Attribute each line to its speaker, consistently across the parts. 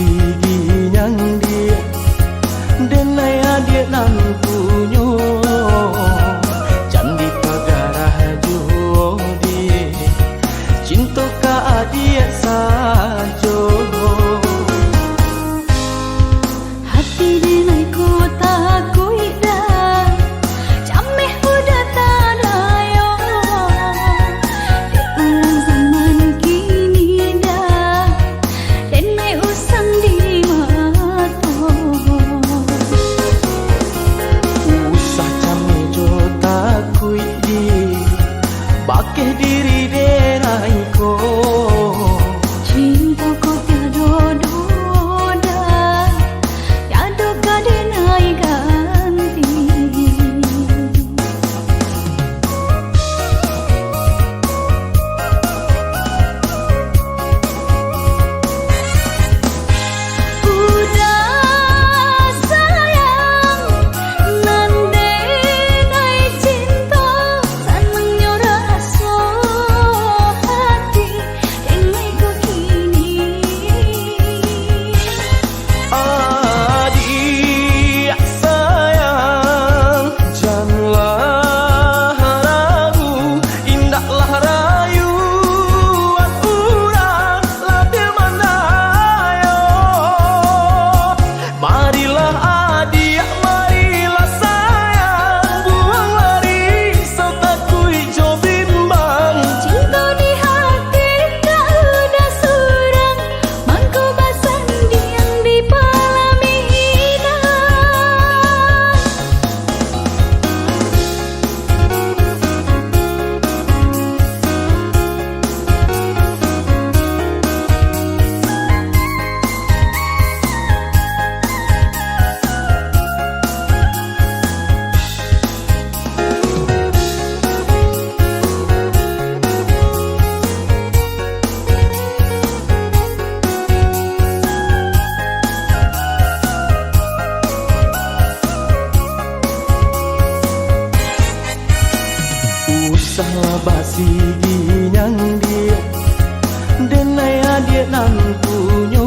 Speaker 1: basi ginyang dia denai dia nan punyo candi pagarah juo dia cinta ka dia sajo
Speaker 2: hati denai kota kuida cameh udah tadayo di zaman kini dah denai usang di mato
Speaker 1: usah came jota kuidi bakeh diri denai ko
Speaker 2: cinta ko tiado doda tiado ka denai ganti udah sayang nan denai cinta seneng nyoraso hati denai ko kini
Speaker 1: adik sayang janganlah ragu indahlah rayuan urang lade mandayo marilah adik marilah sayang buang lari serta kui jo bimbang
Speaker 2: cinta di hati tak udah surang mangko basan diang di palamina
Speaker 1: usahlah basi ginyang dia denai dia nan punyo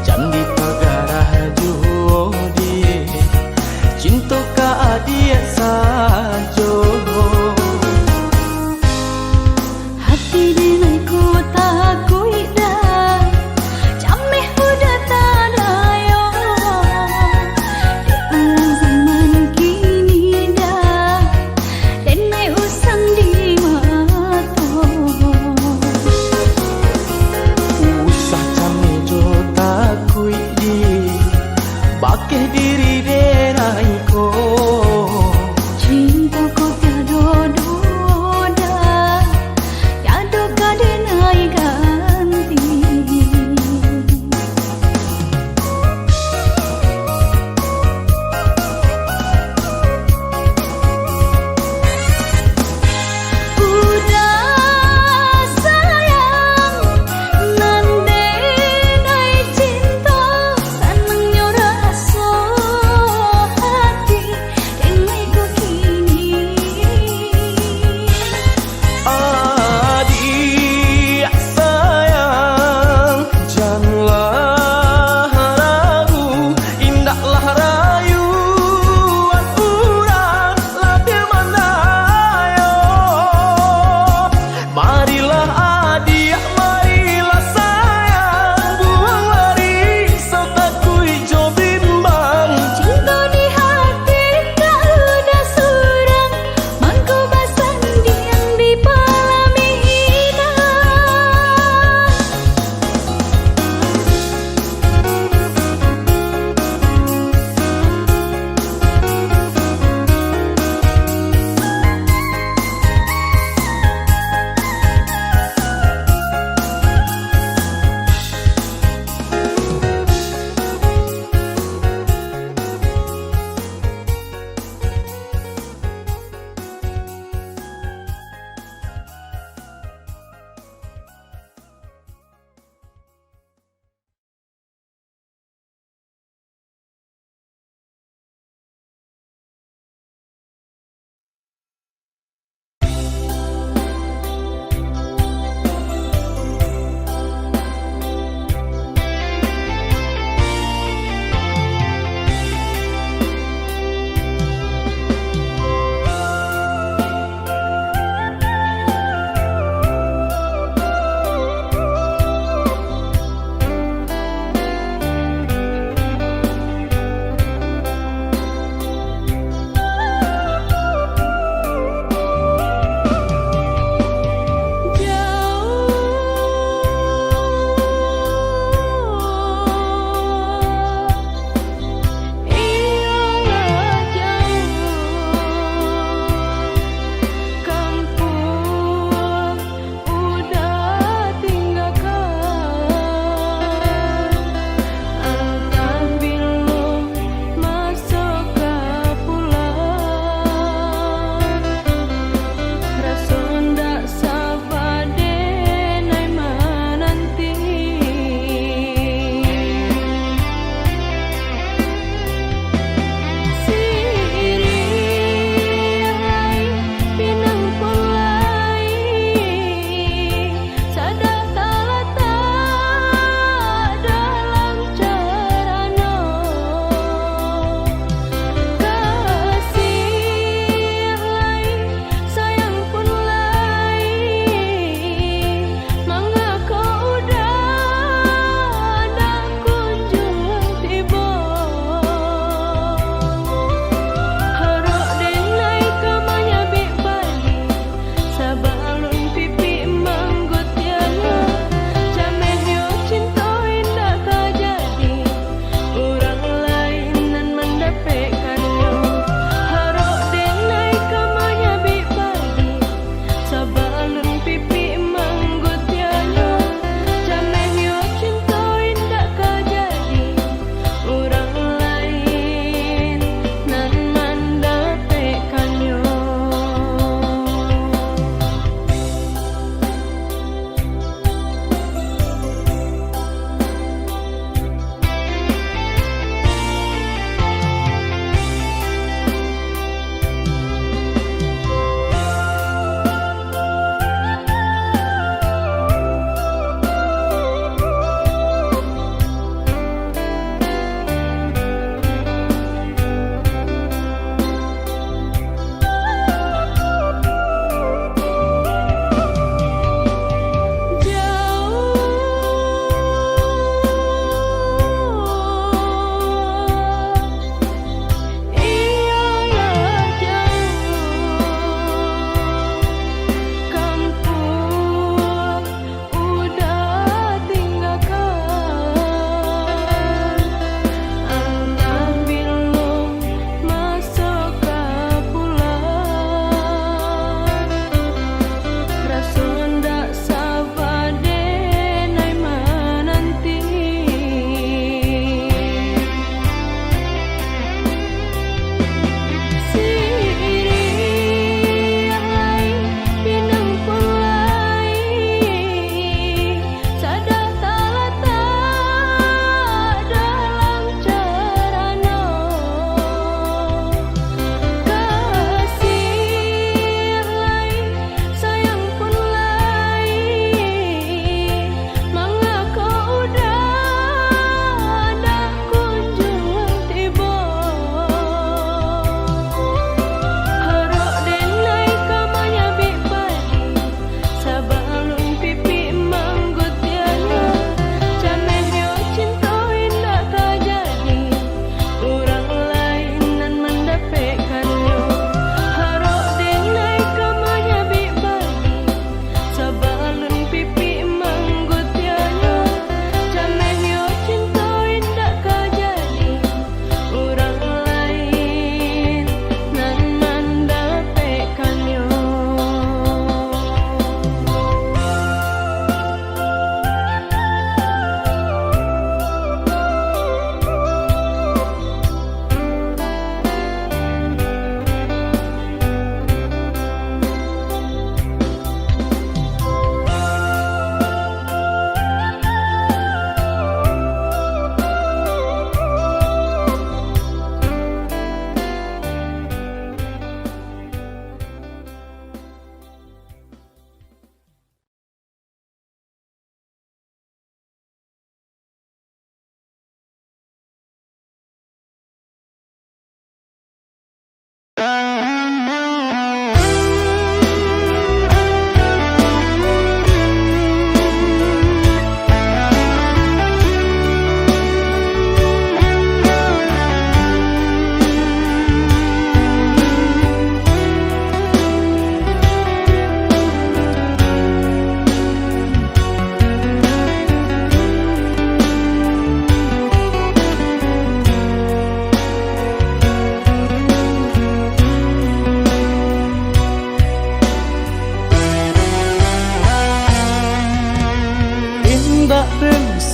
Speaker 1: candi pagarah juo dia cinta ka dia sajo
Speaker 2: hati denai kota kuida cameh udah tadayo di zaman kini dah denai usang di mato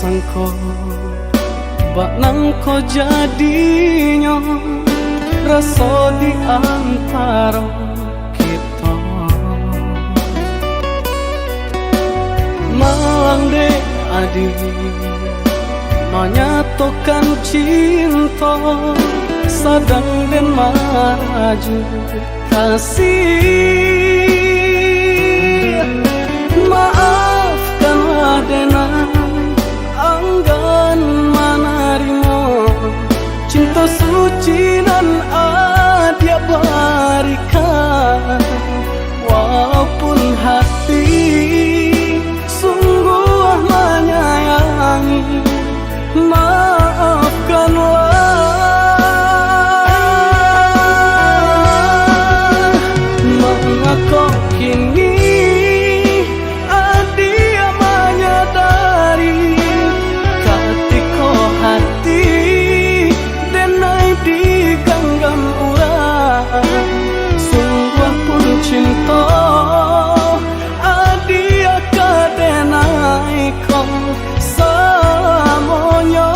Speaker 1: sangko bak nang ko jadinya rasa di antara kita. Malang dek adik menyatukan cinta sadang dan maju kasih. Maafkanlah denai anggan menerima cinta suci nan dia berikan. Walaupun hati sungguh menyayangi, maafkanlah. Mengapa kini adia menyadari ketika hati denai digenggam orang. Sungguh pun cinta adia kadenai kau semuanya.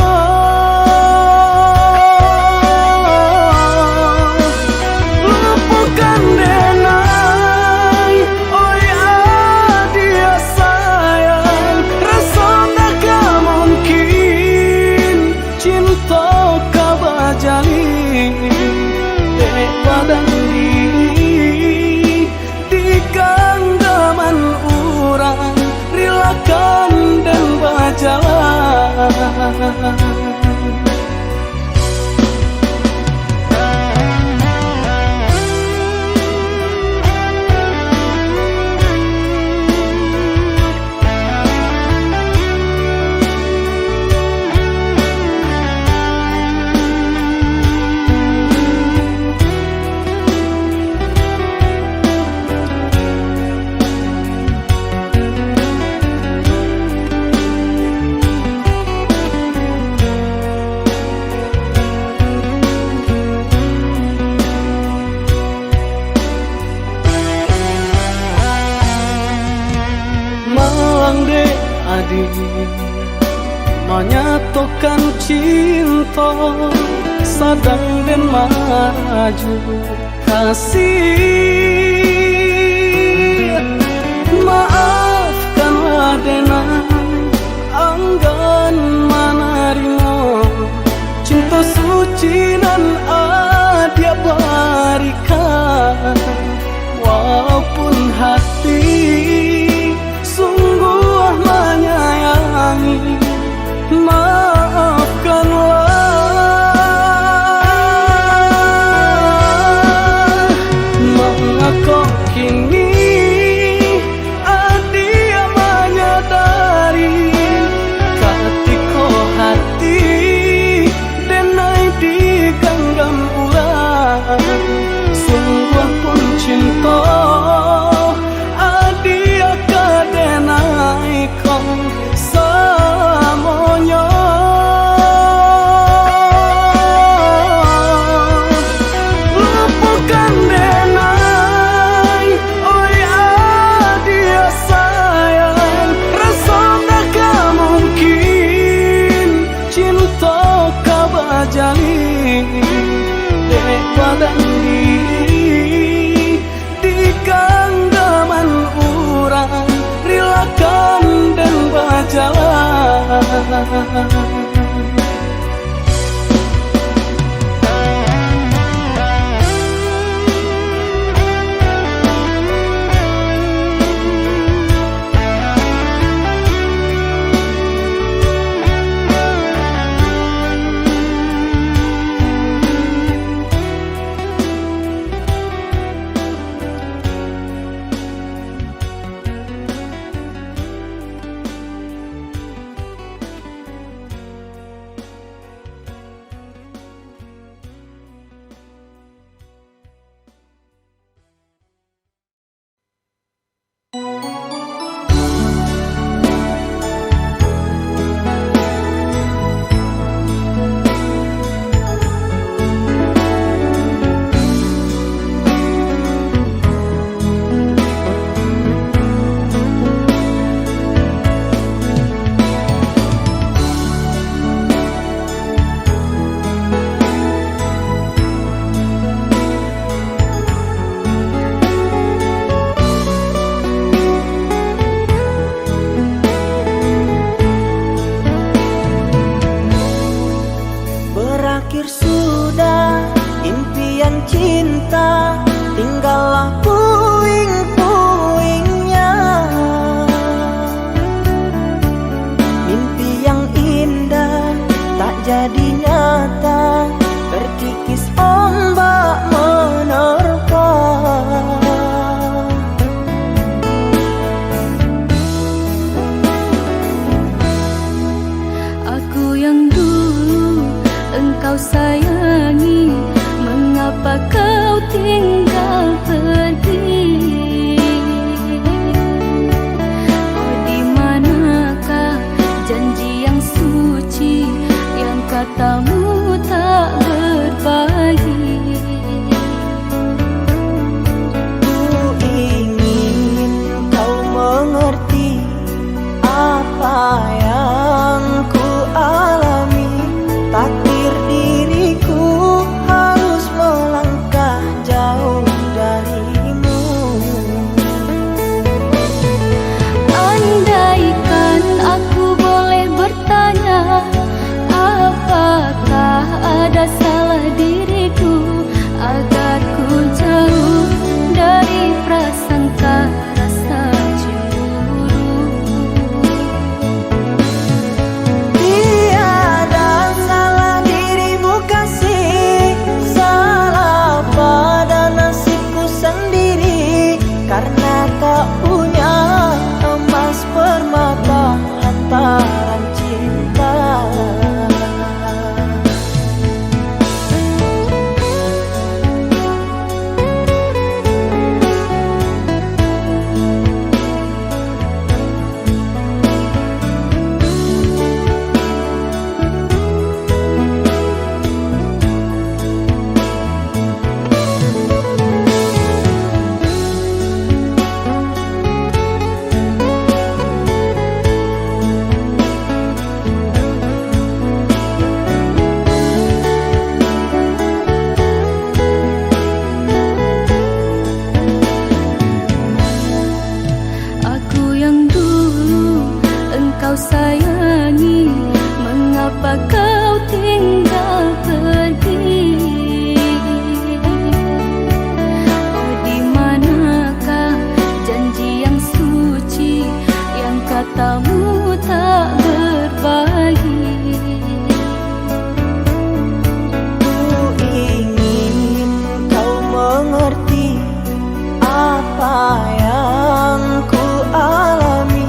Speaker 1: Lupakan denai, oh ya dia sayang. Rasa tak mungkin cinta kau bajali dek badan diri di genggaman orang. Rilakan dan berjalan. Malang dek adik menyatukan cinta sadang dan maju kasih. Maafkanlah denai anggan menerima cinta suci nan dia berikan. Walaupun hati sungguh menyayangi, maafkanlah. Mengapa kini adia menyadari ketika hati denai digenggam orang. Sungguh pun cinta adia kadenai kau semuanya. Lupakan denai, oh ya dia sayang. Rasa tak mungkin cinta kau bajali dek badan diri di genggaman orang. Rilakan dan berjalan.
Speaker 2: kau sayangi, mengapa kau tinggal pergi? Oh, di manakah janji yang suci yang katamu tak berbagi?
Speaker 3: Ku ingin kau mengerti apa yang ku alami.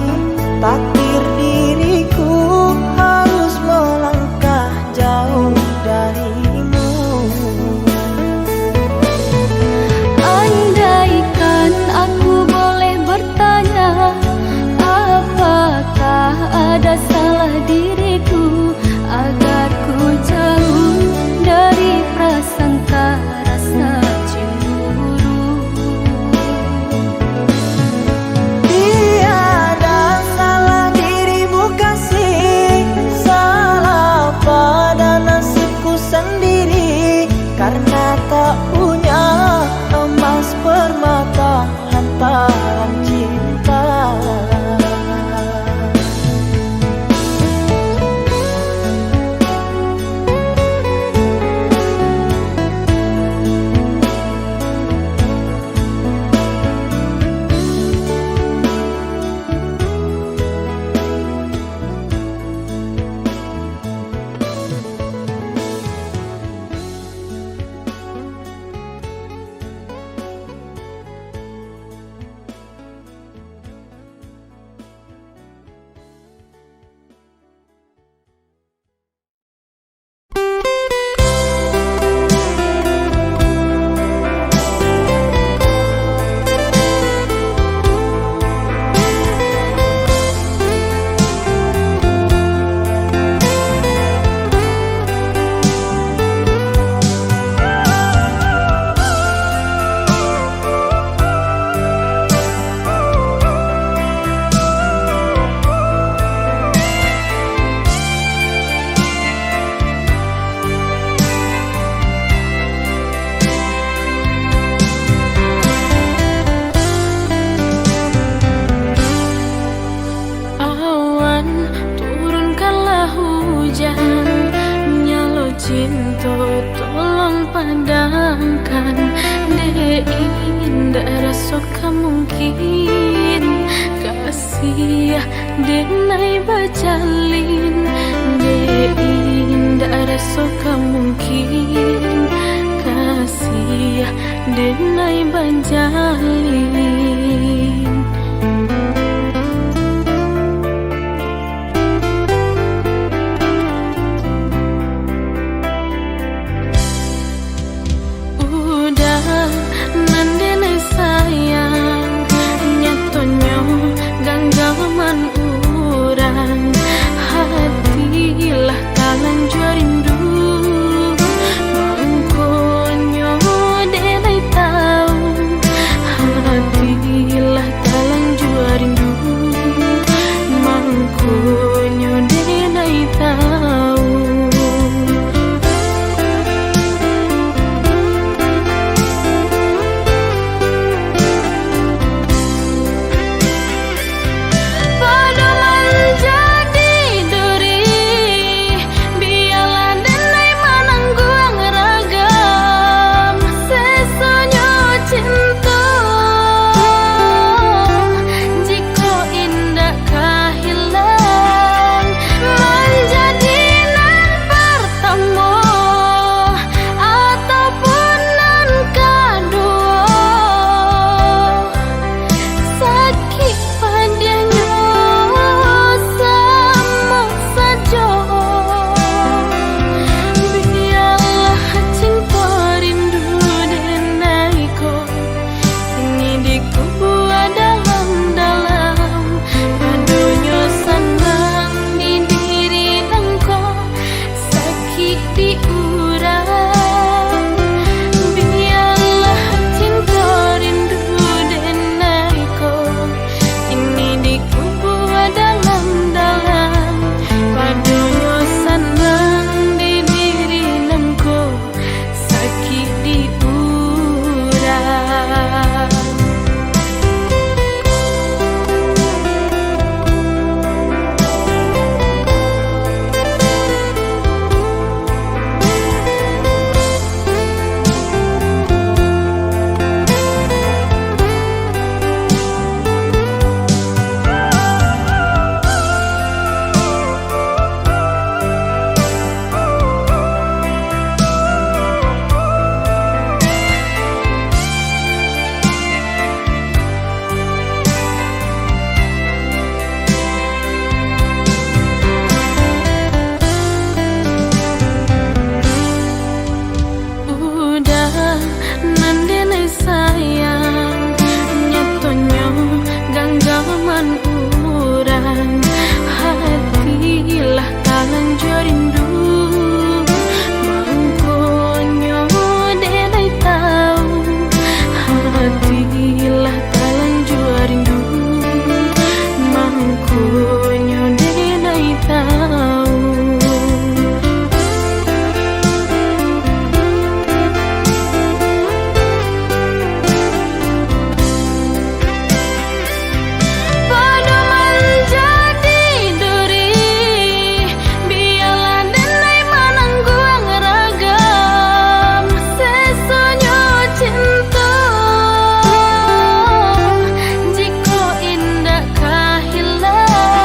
Speaker 3: Takdir diriku harus melangkah jauh darimu.
Speaker 2: Andaikan aku boleh bertanya, apakah ada salah diriku agar ku jauh dari prasangka rasa cemburu?
Speaker 3: Tiada salah dirimu kasih, salah pada nasibku sendiri. Karena tak punya emas permata hantaran cinta.
Speaker 2: Tolong padamkan, indah rasa mungkin kasih denai bajalin, indah rasa mungkin kasih denai bajalin. Nandene sayang, nyatonyo ganggaman urang, hatilah talanjua rindu. Mangkonyo denai tahu, hatilah man urang hatilah talanjur rindu mangkonyo denai tahu hatilah talanjur rindu mangkonyo denai tahu. Jiko indah kahilang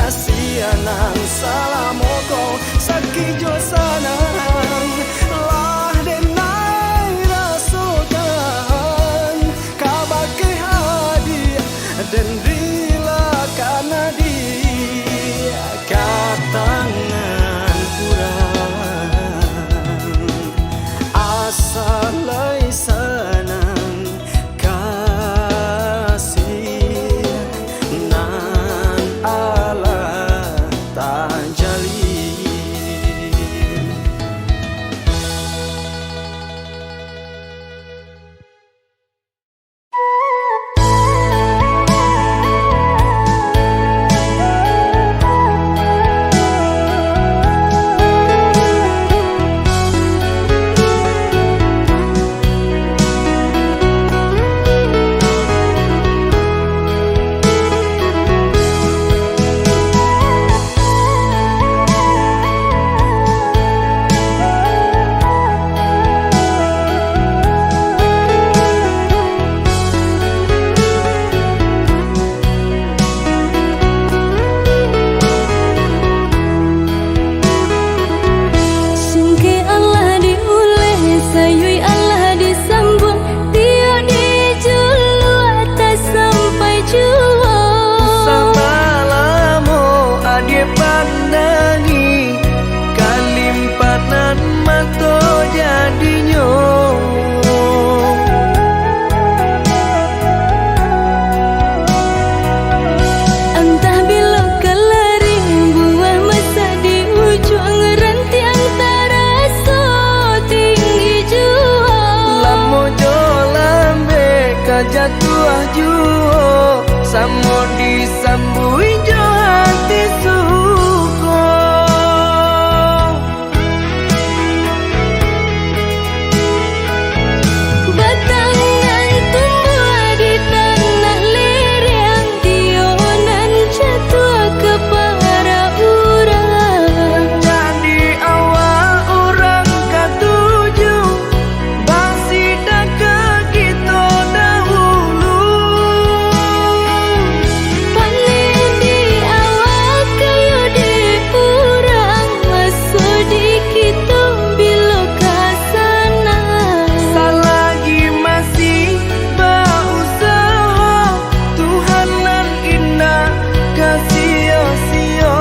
Speaker 1: sianang salamoko sakijo sanang lah denai rasokan kabake hadir dan rila karena dia katangan kurang asalai sanang kasih nan Allah tak jalin.
Speaker 2: Singke Allah diuleh, sayui Allah disambung, dia dijulu atas sampai jua.
Speaker 1: Samalamo adie pandangi kalimpanan mato jadinyo
Speaker 2: Entah bila kelaring buah masa di ujung rantiang taraso tinggi jua.
Speaker 1: lamo jo lambe kajatuah juo samo disambui jo hati suko
Speaker 2: Batangan tumbuh di tanah lereng, tionan jatuh ke para urang.
Speaker 1: jadi awal orang katuju bangsi daga kita dahulu
Speaker 2: Panen di awal kayu di urang, masuk di kita bila kasana.
Speaker 1: selagi masih berusaha Tuhan nan indah kasih-sio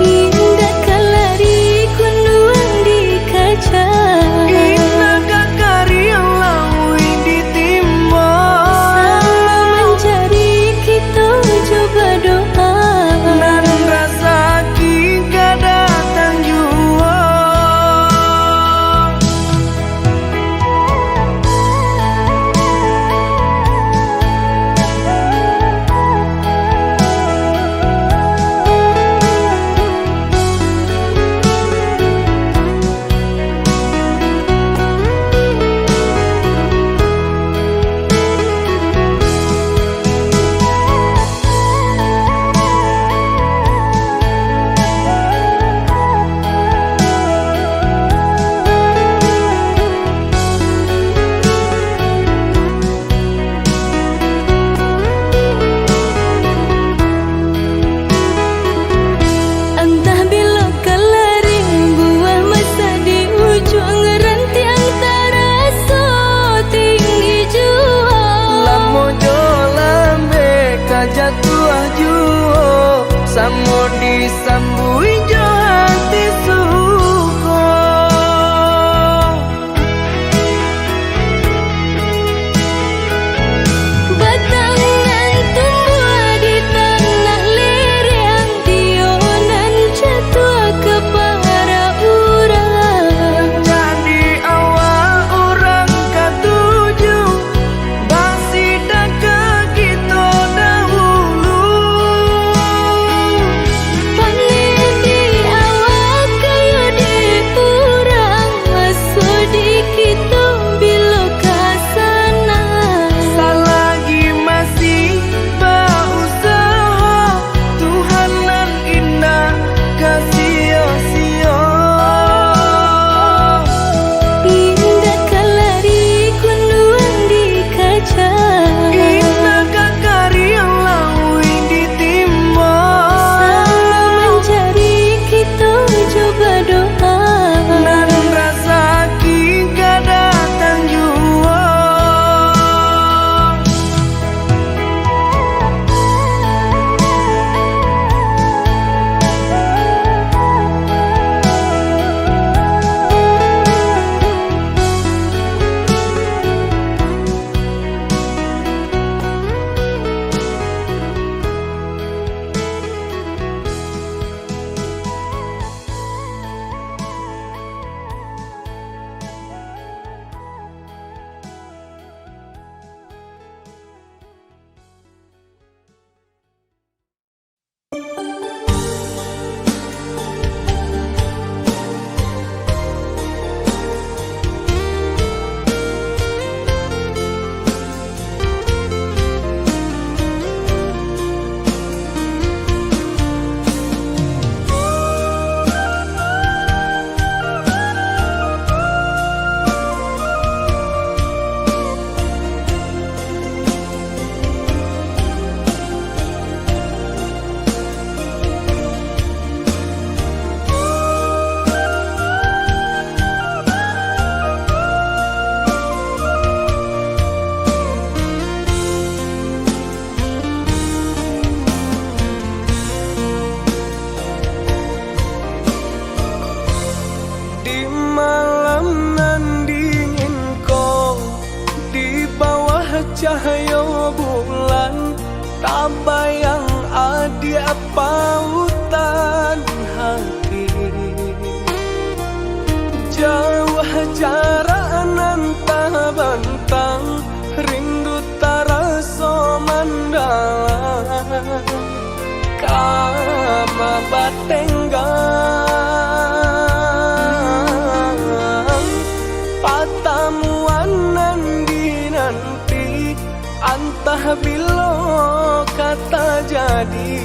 Speaker 2: Indah kalari kunduang di kaca,
Speaker 1: indah kakari yang lawi ditimba
Speaker 2: sama mencari kita coba doa.
Speaker 1: nan rasa kita datang jua
Speaker 2: Entah bila kelaring buah masa di ujung rantiang taraso tinggi jua.
Speaker 1: lamo jo lambe kajatuah juo samo disambui jo hati suko
Speaker 2: Batangan tumbuh di tanah lereng, tionan jatuh ke para urang.
Speaker 1: jadi awal orang katuju bangsi daga kita dahulu
Speaker 2: Panen di
Speaker 1: bulan, tak bayang adi pautan hati. Jauh jarak nan tak bentang, rindu tak rasa mandalang. Kama batenggang, patamuan nan dinanti, antah bila kata jadi,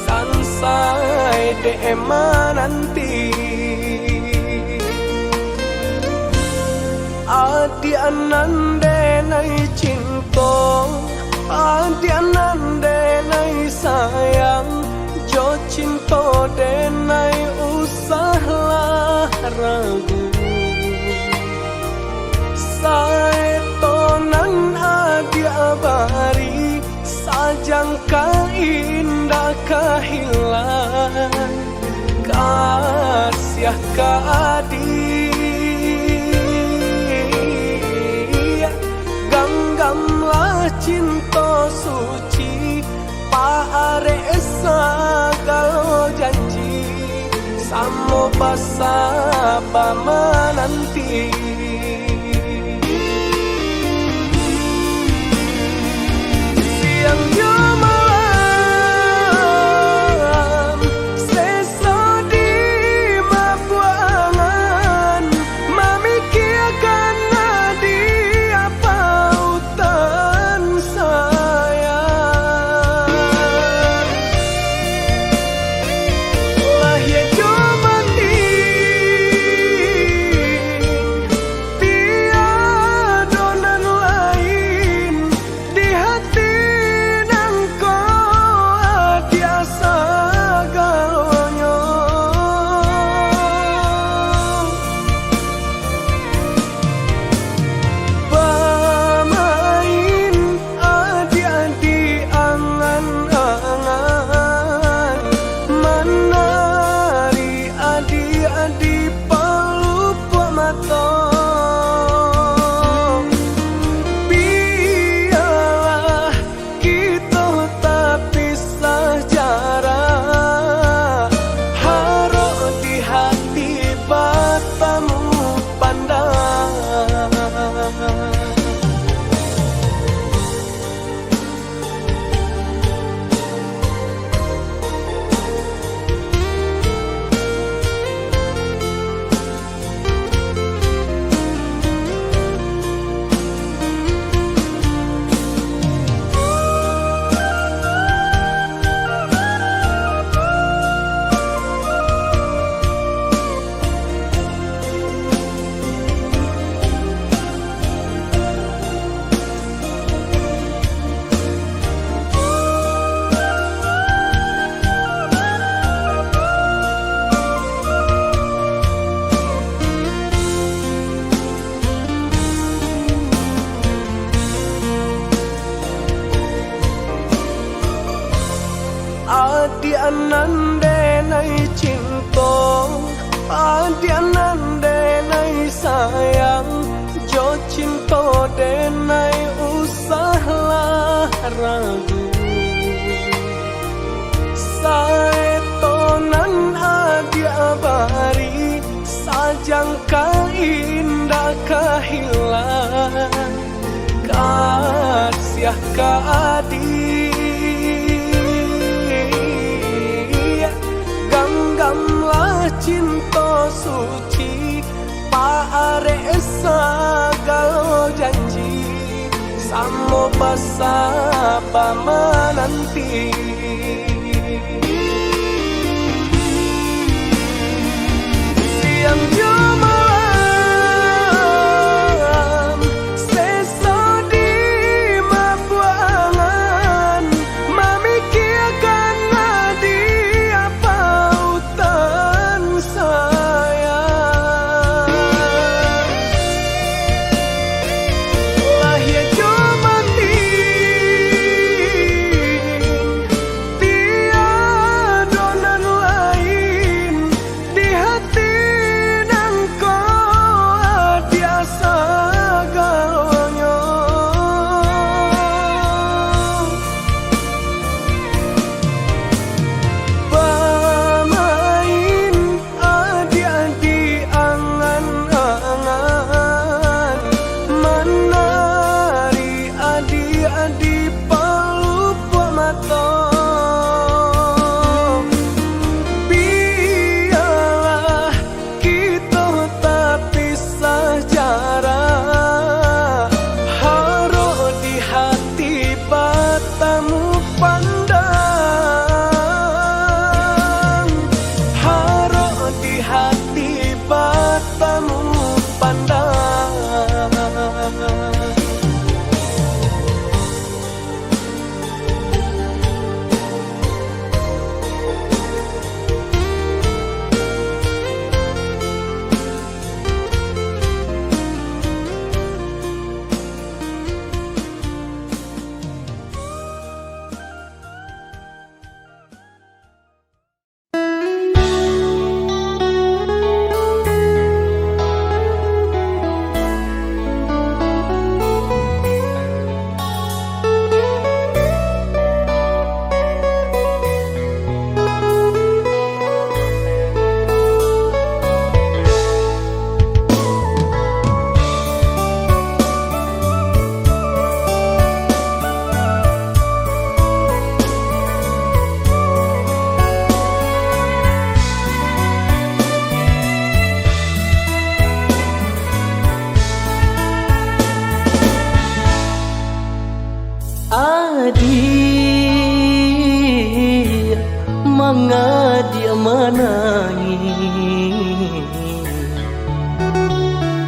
Speaker 1: sansai dema nanti. Adi anande nai cinta, adi anande nai sayang, jo cinta denai usahlah ragu. Saetonan adi abari, sajangka indah kehilang, kasih ka adi. Ganggamlah cinta suci, paare segala janji, samo basa bama nanti. Siang yo malam, sesa di mabuangan, memikirkan adi apa utan saya. Lahir jo mati, tiada nan lain di hati nangko adia sagalonyo. Pamain adi-adi angan-angan, menari adi-adi pelupa mata. Biarlah kita tak pisah jarak, harap di hati batamu pandang. Adi anande nai cinta, adi anande nai sayang, jo cinta denai usahlah ragu. Saetonan adi abari, sajangka indah kehilang, kasih ka adi. Ganggamlah cinta suci, paare segala janji, samo basa bama nanti. Siang yo malam, sesa di mabuangan, memikirkan adi apa utan saya. Lahir jo mati, Adik, mangga dia menangis?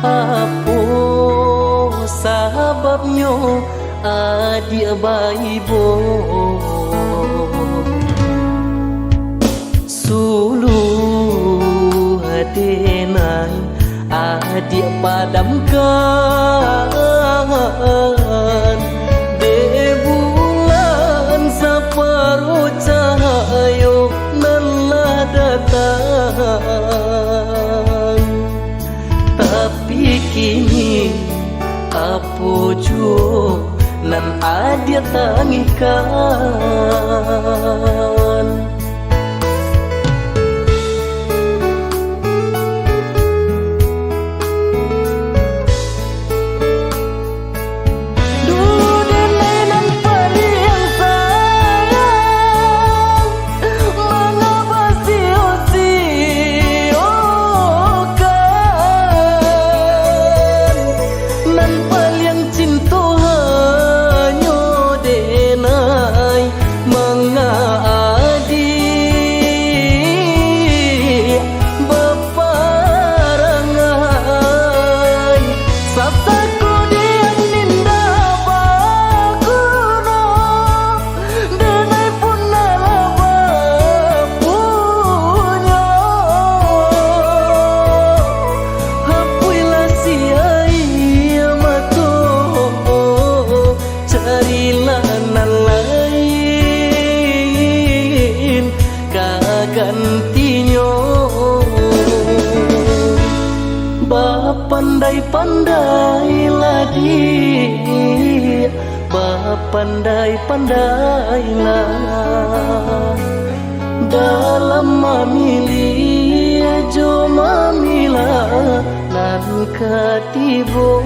Speaker 1: Apa sebabnya adik baibo? Suluh adenai adik padamkan de bulan separuh cahayo lelah datang. Tapi kini apa jua nan adik tangikan. Pandai-pandailah dia, pandai-pandailah dalam memilih jo mamilah nan katibo.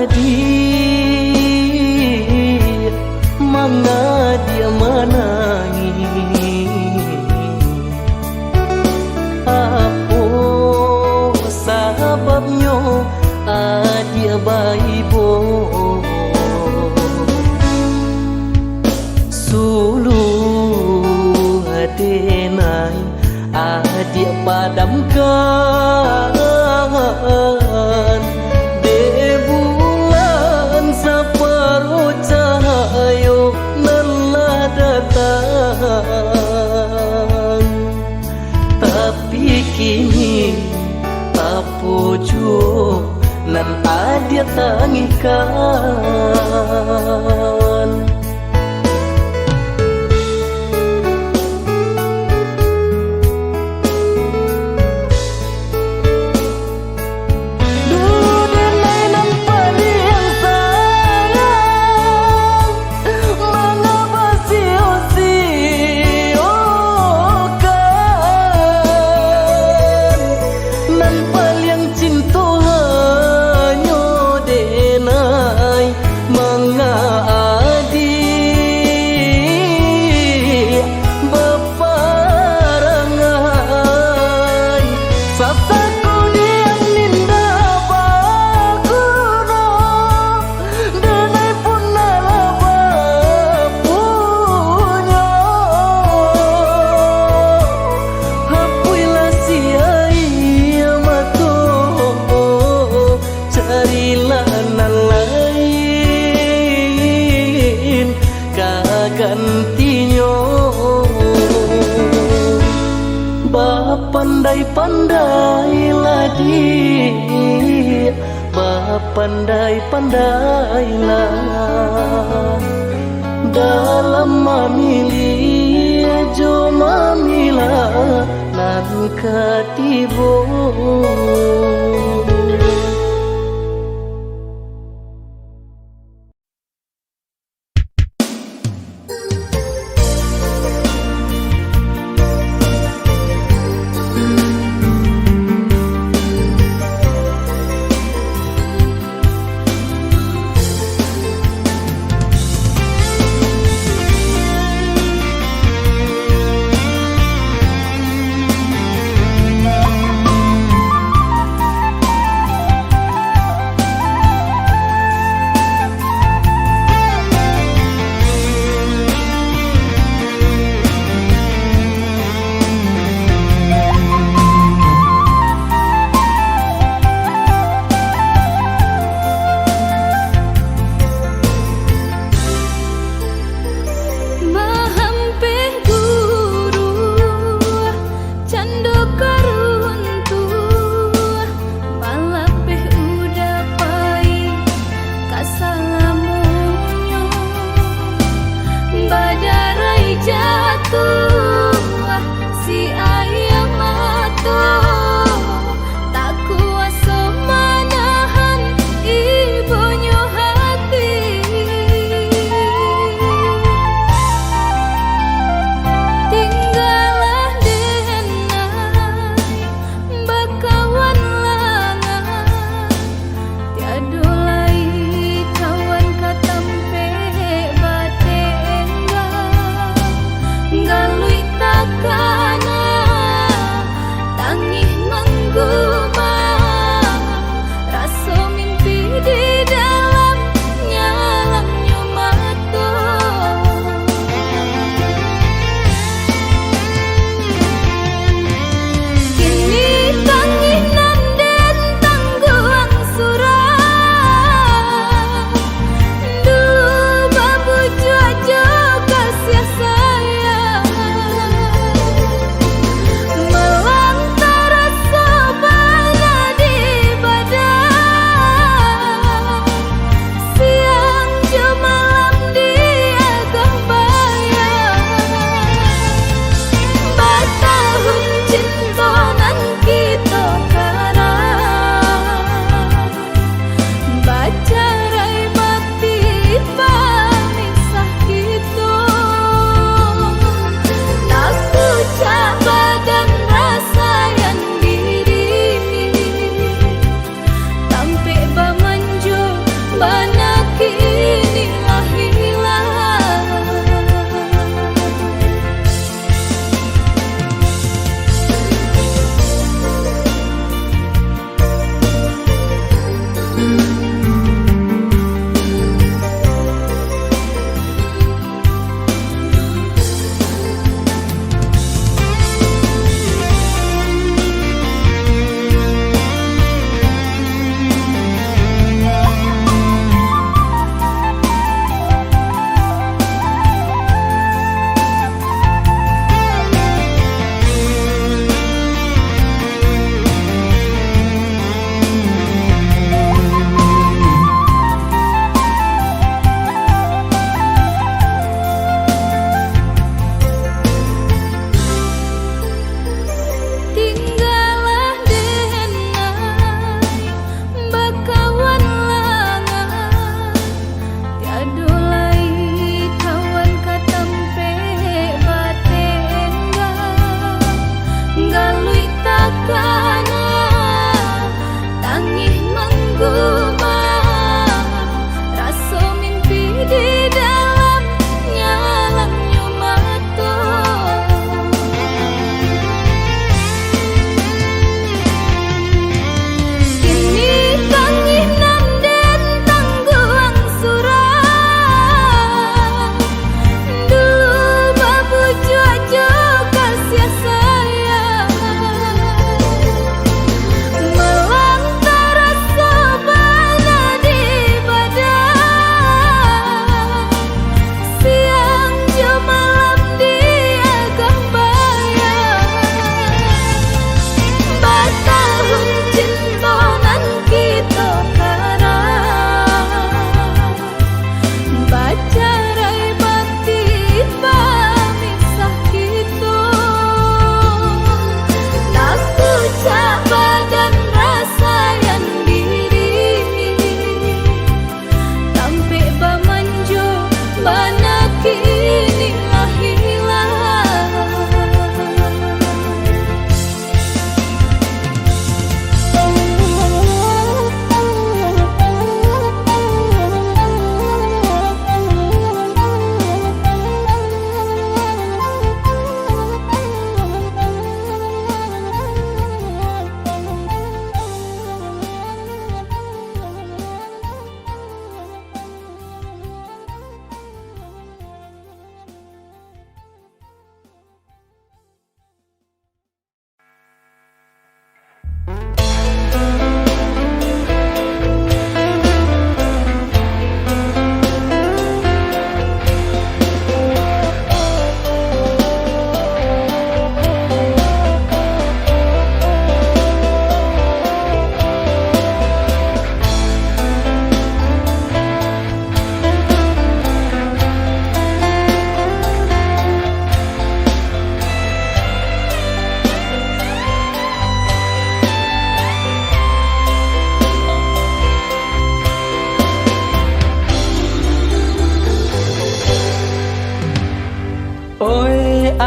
Speaker 1: Adik, mangga dia menangis? Apa sebabnya adik baibo? Suluh adenai adik padamkan separuh cahayo lelah datang. Tapi kini apa jua nan adik tangikan. Pandai-pandailah dia, pandai-pandailah dalam memilih jo mamilah nan katibo.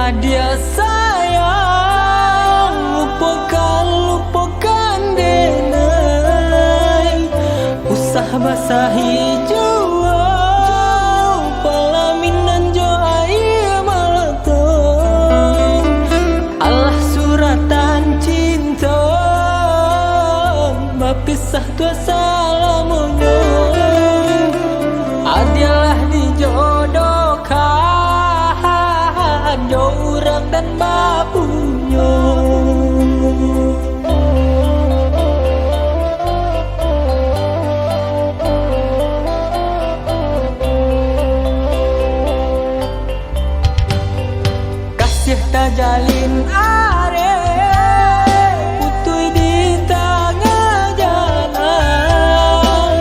Speaker 1: Adia sayang, lupakan denai. Usah basahi jua palaminan jo air malatong. Allah suratan cinta bapisah tua salamunyo. Adialah dijodohkan jo urang dan bapunyo. Kasih tajalin are putui di tengah jalan.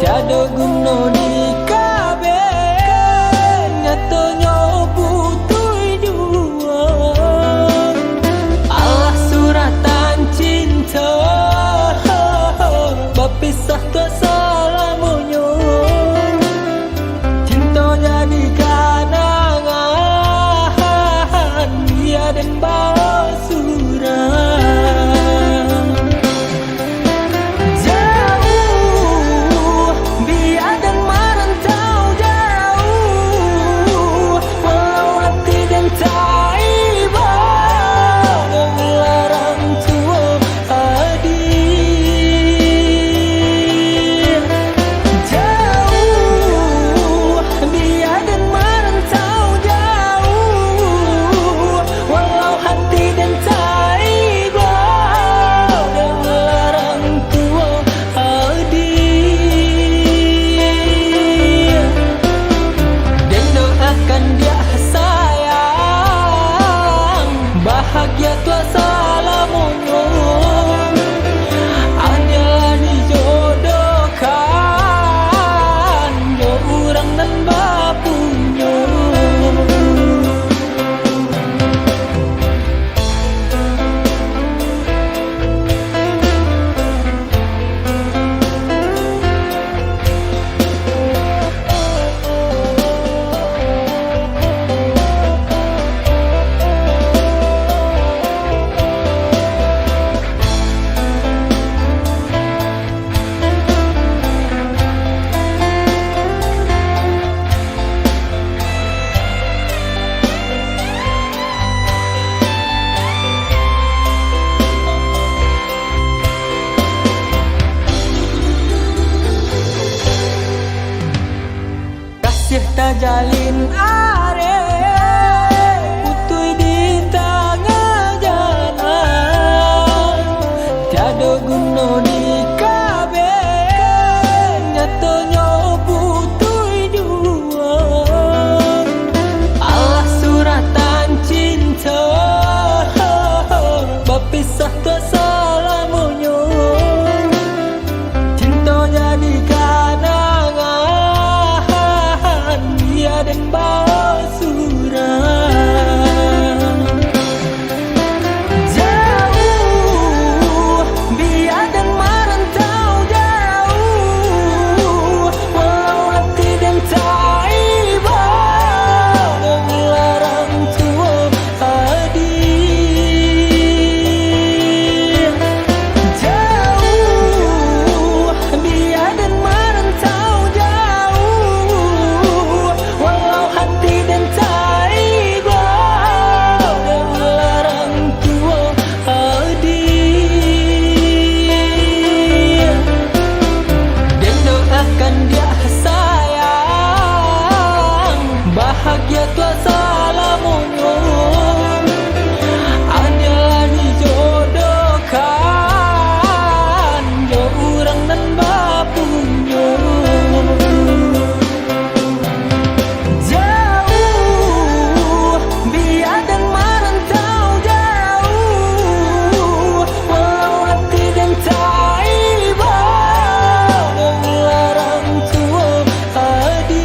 Speaker 1: Tiada guna di kabeh nyatanya putui jua. Allah suratan cinta bapisah tua salamunyo. Cinta jadi kanangan dia dan basuran. Jauh biar dan merantau jauh, walau hati dan taiba melarang tua hadir. Jauh biar dan merantau jauh, walau hati dan taiba melarang tua hadir. Dan doakan dia sayang, bahagia tua salamunyo. Adalah dijodohkan jo urang dan bapunyo. Kasih tajalin are putui di tengah jalan. Tiada guna di kabeh nyatanya putui jua. Allah suratan cinta bapisah tua salamunyo. Cinta jadi kanangan dia dan basuran. Jauh biar dan merantau jauh, walau hati dan taiba melarang tua hadir. Jauh biar dan merantau jauh, walau hati dan taiba melarang tua hadir. Dan doakan dia sayang, bahagia tua salamunyo. Adalah dijodohkan jo urang dan bapunyo. Jauh biar dan merantau jauh, walau hati dan taiba melarang tua hadir.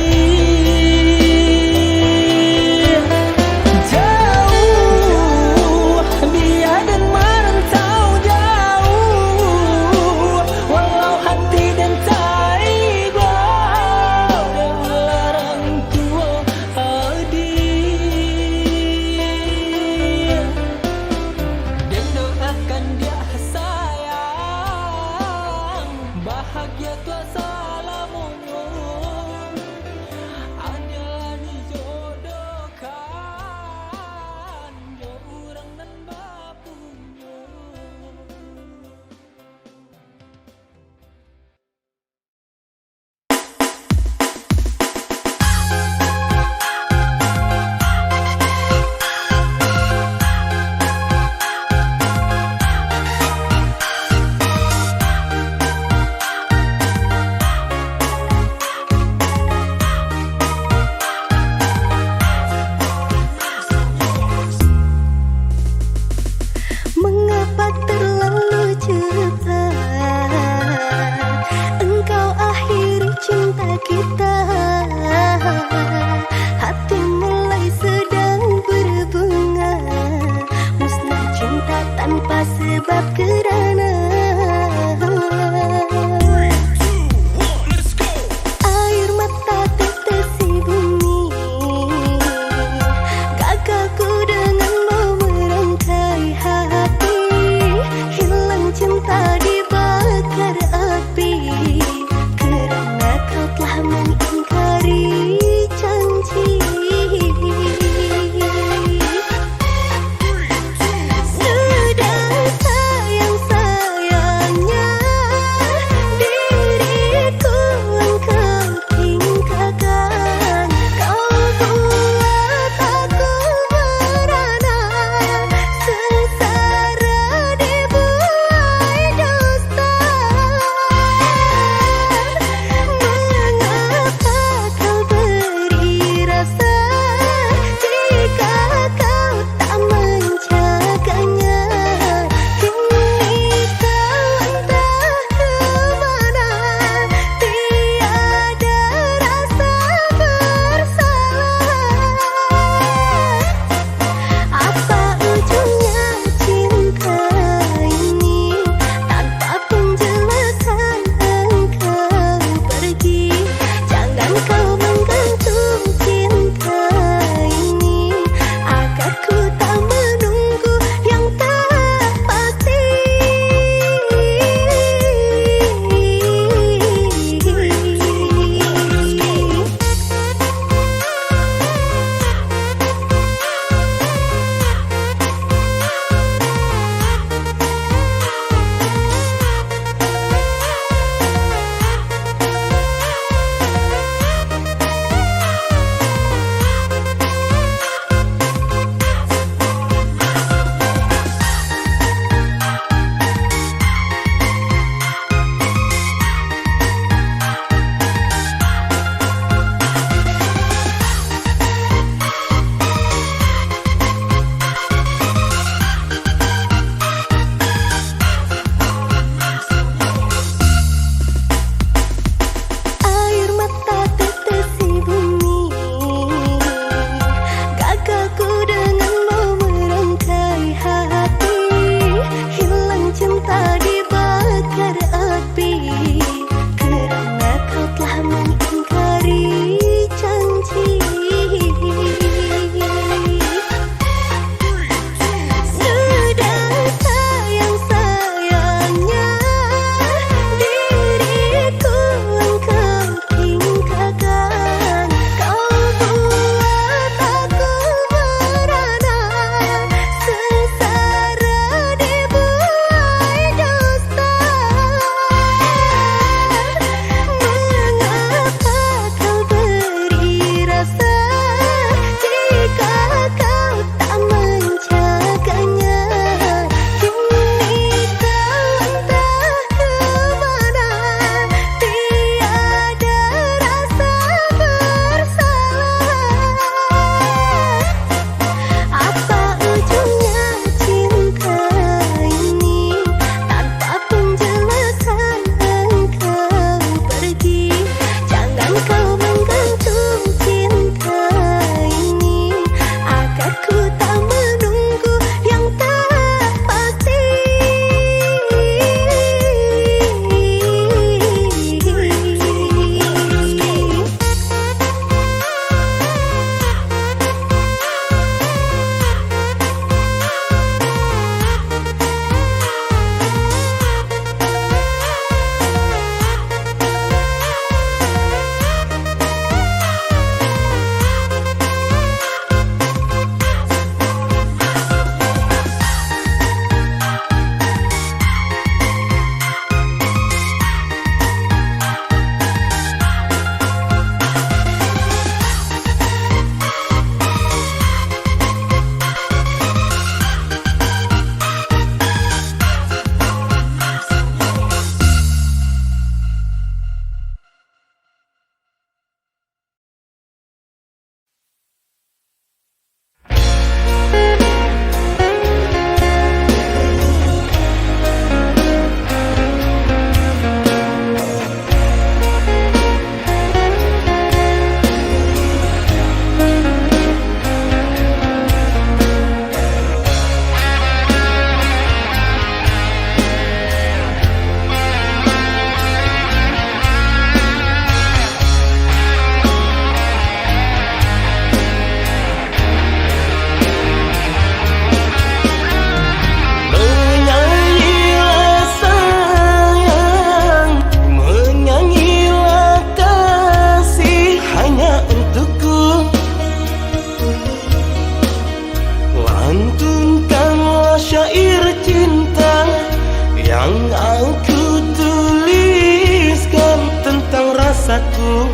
Speaker 3: rasaku.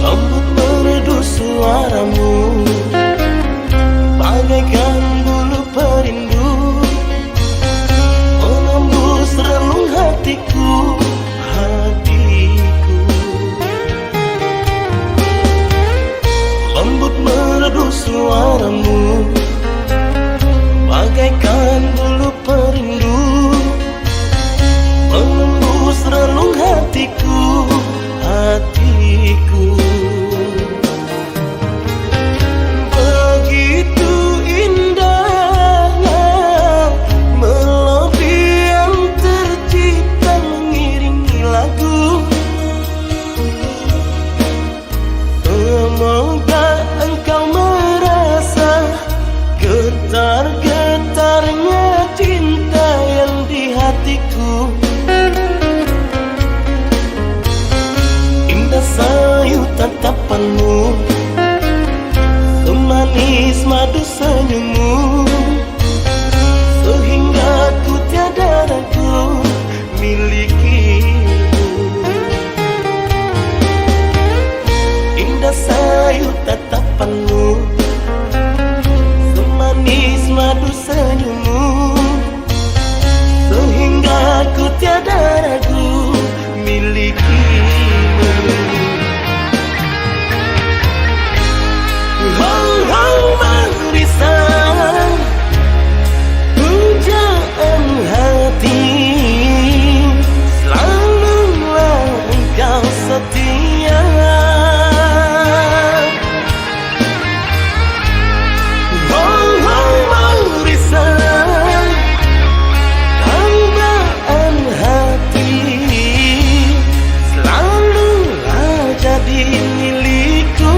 Speaker 3: Lembut merdu suaramu, bagaikan bulu perindu, menembus relung hatiku, hatiku. Lembut merdu suaramu, bagaikan bulu perindu, menembus relung hatiku, hatiku. Begitu indahnya melodi yang tercipta mengiringi lagu. Semoga engkau merasa getar-getarnya cinta yang di hatiku. Indah sayu tatapanmu, semanis madu senyummu, sehingga ku tiada ragu milikimu. Indah sayu tatapanmu, semanis madu senyummu, sehingga ku tiada ragu milikimu. Merisau pujaan hati, selalulah engkau setia. Merisau dambaan hati, selalulah jadi milikku.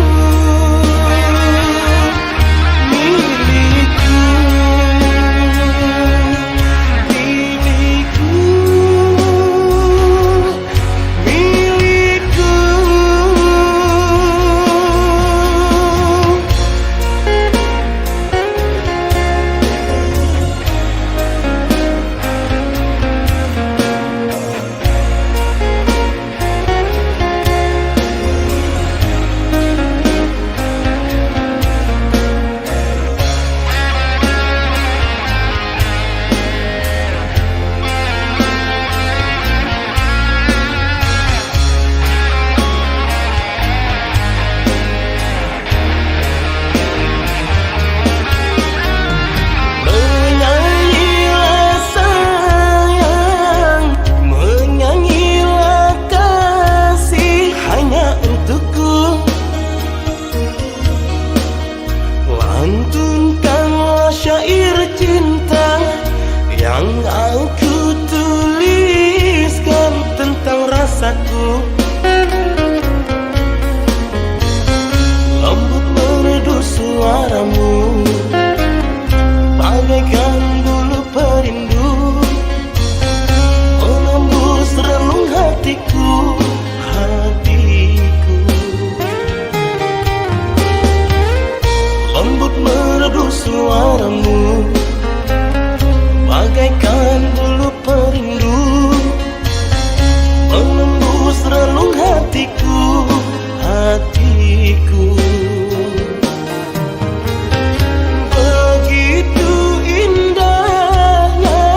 Speaker 3: Lantunkanlah syair cinta yang aku tuliskan tentang rasaku. Lembut merdu suaramu, bagaikan bulu perindu, menembus relung hatiku, hatiku. Lembut merdu suaramu, bagaikan bulu perindu, menembus relung hatiku, hatiku. Begitu indahnya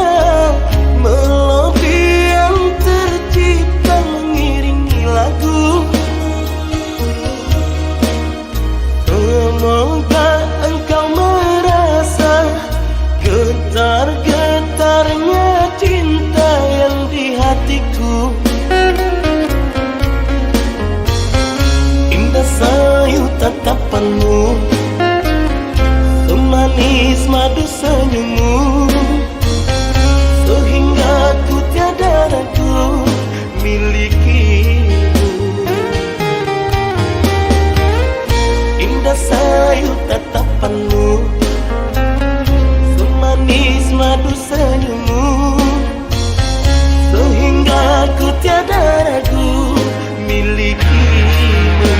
Speaker 3: melodi yang tercipta mengiringi lagu. Semoga engkau merasa getar-getarnya cinta yang di hatiku. Indah sayu tatapanmu, semanis madu senyummu, sehingga ku tiada ragu milikimu. Indah sayu tatapanmu, semanis madu senyummu, sehingga ku tiada ragu milikimu.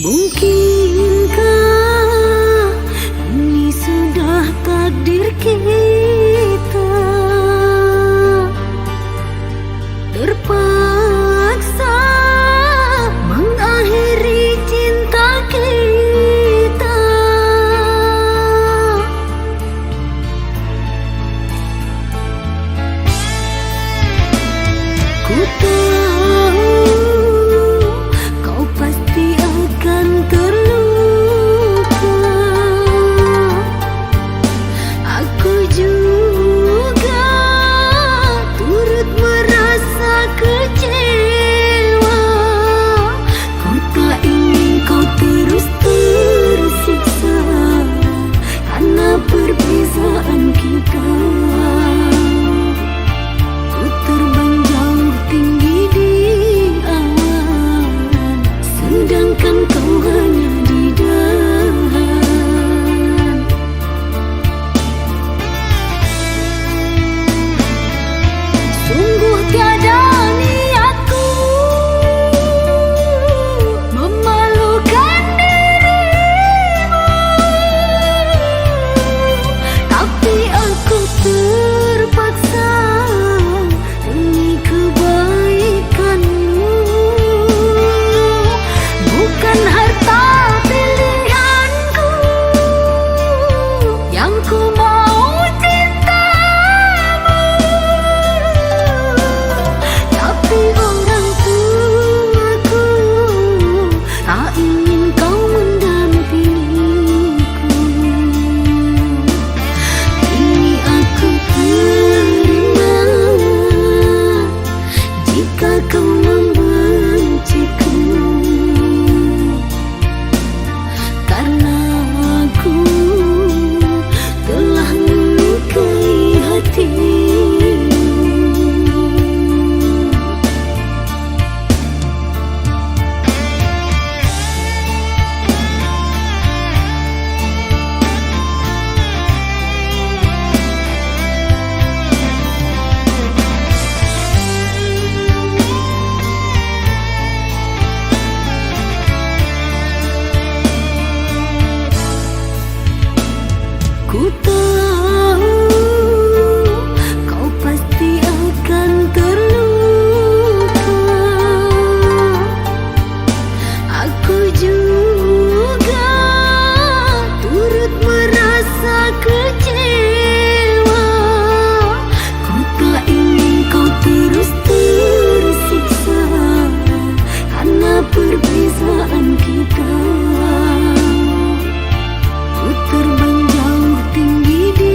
Speaker 2: Mungkinkah ini sudah takdir kita, terpaksa mengakhiri cinta kita. Ku tahu kau pasti akan terluka. Aku juga turut merasa kecewa. Ku tak ingin kau terus tersiksa karena perbezaan kita. Ku terbang jauh tinggi di awan, sedangkan kau hanya di dahan. Sungguh tiada niatku memalukan dirimu, tapi aku terpaksa demi kebaikanmu. Bukan harta pilihanku yang ku mau cintamu, tapi orang tuaku tak ingin kau mendampingiku. Ini aku terima jika kau membenciku, karena aku telah melukai hatimu. Ku tahu kau pasti akan terluka. Aku juga turut merasa kecewa. Ku tak ingin kau terus tersiksa karena perbezaan kita. Ku terbang jauh tinggi di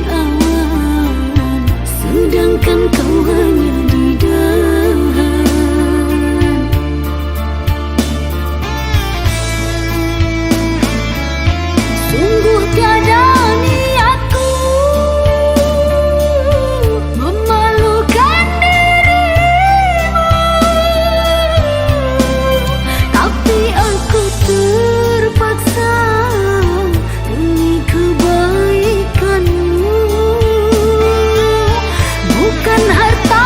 Speaker 2: awan, sedangkan kau hanya di dahan. Sungguh tiada niatku memalukan dirimu, tapi aku terpaksa demi kebaikanmu. Bukan harta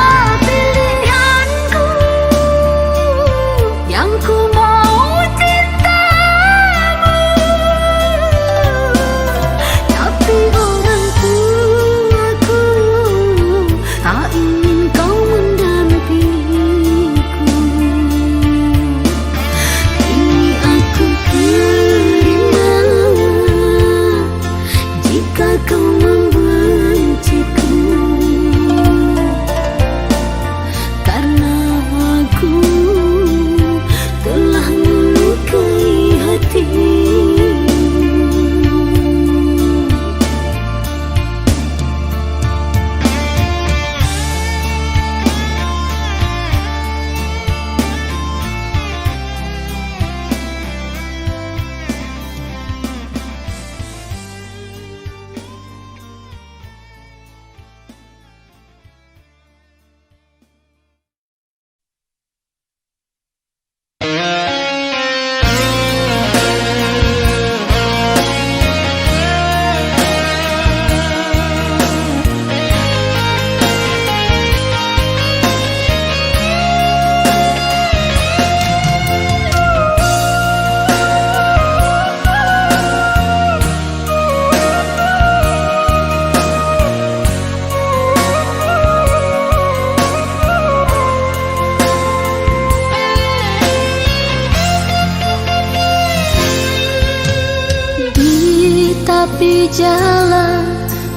Speaker 2: pi jalan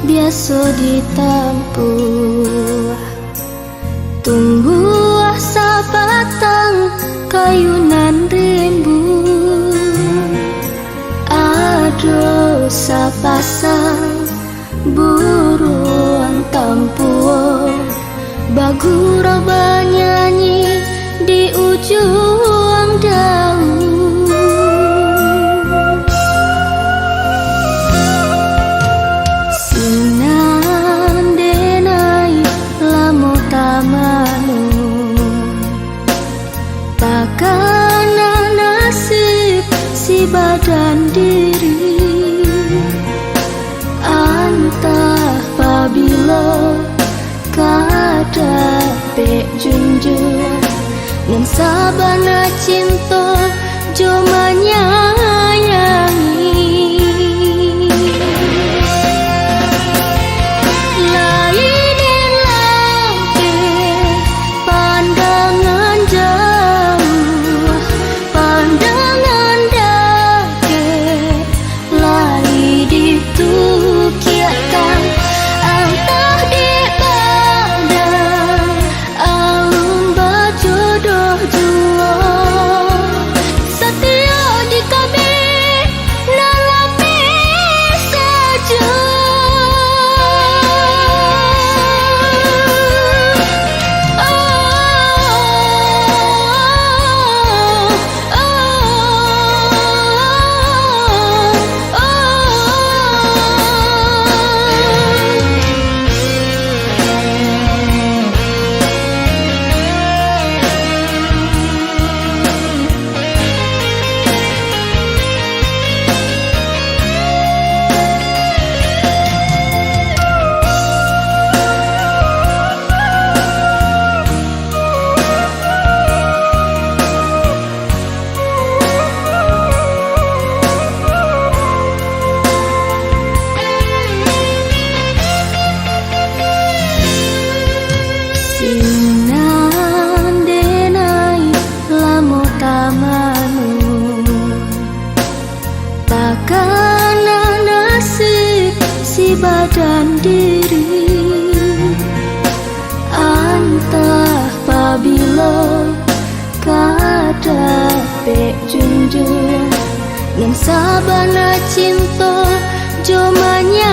Speaker 2: biasa ditempuh, tumbuh sabatang kayunan rimbu, aduh sapasang burung tampuh, bagura bernyanyi di ujung daun. Sinan denai lamo tamanu, takkan nasib si badan diri, antah pabilo kada pek junjung ngan sabana cinta jo menyayangi. Lain lampe pandangan jauh, pandangan dake lari ditukiakan antah di badan alun bajodoh jua, setia di kami nalapi saja. Sinan denai lamo tamanu, takkan nasib si badan diri, antah pabilo kada pek junjung ngan sabana cinta jo manya